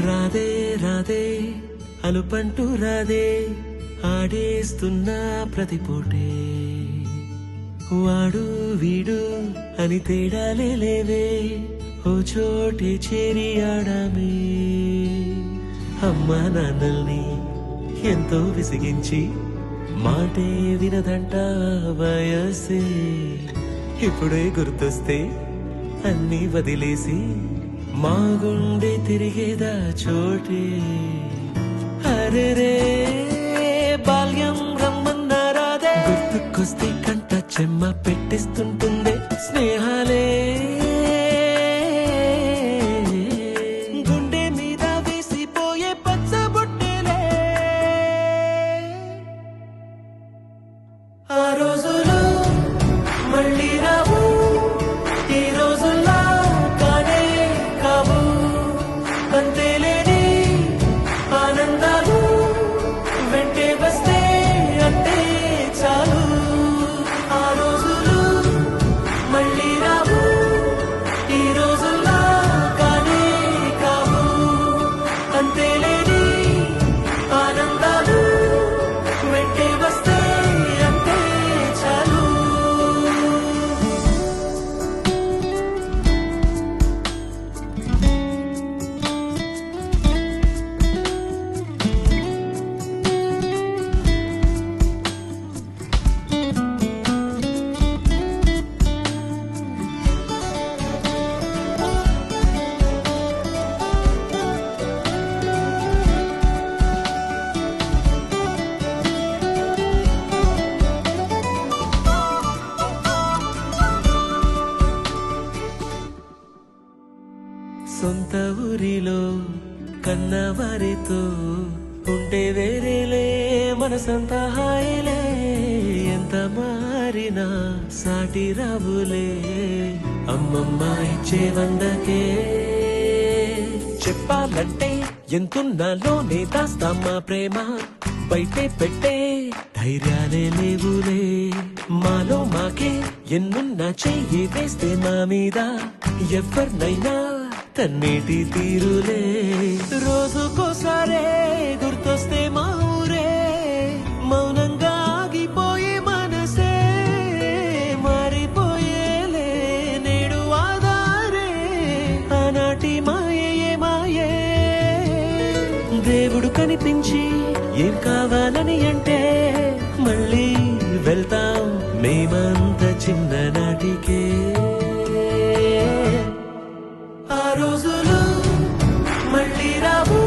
రాదే రాదే అలుపంటూ రాదే ఆడేస్తున్నా ప్రతిపూటే వాడు వీడు అని తేడాలే లేవే ఓ చోటే చేరి ఆడామే అమ్మా నాన్నల్ని ఎంతో విసిగించి మాటే వినదంట వయసే ఇప్పుడే గుర్తొస్తే అన్నీ వదిలేసి మా గుండె తిరిగేదా చోటే అరెరే బాల్యం రమ్మన్నారాదే గుర్తుకొస్తే కంట చెమ్మ పెట్టిస్తుంటుందే స్నేహాలే గుండె మీద వేసిపోయే పచ్చబొట్టేలే ఆ రోజులు మళ్ళీ రావు ఈ రోజుల్లో అంతేలేని ఆనందాలు వెంటే వస్తే అంటే చాలు ఆ రోజులు మళ్ళీ రావు ఈ రోజుల్లో కానీ కావు అంతేలేని ఆనందాలు వెంటే వస్తే అంటే చాలు సొంత ఊరిలో కన్నవారితో ఉంటే వేరేలే మనసంత హాయిలే ఎంత మారినా సాటి రావులే అమ్మమ్మ ఇచ్చే వందకే చెప్పాలంటే ఎంతున్నాలోనే దాస్తామా ప్రేమ బయటే పెట్టే ధైర్యాలే లేవులే మాలో మాకే ఎన్నున్నా చెయ్యి వేస్తే మా మీద ఎవరినైనా కన్నీటి తీరులే రోజుకోసారే గుర్తొస్తే మా ఊరే మౌనంగా ఆగిపోయే మనసే మారిపోయేలే నేడు ఆధారే ఆనాటి మాయే మాయే దేవుడు కనిపించి ఏం కావాలని అంటే మళ్ళీ వెళ్తాం మేమంత చిన్ననాటికే ఆ రోజులు మళ్ళీ రావు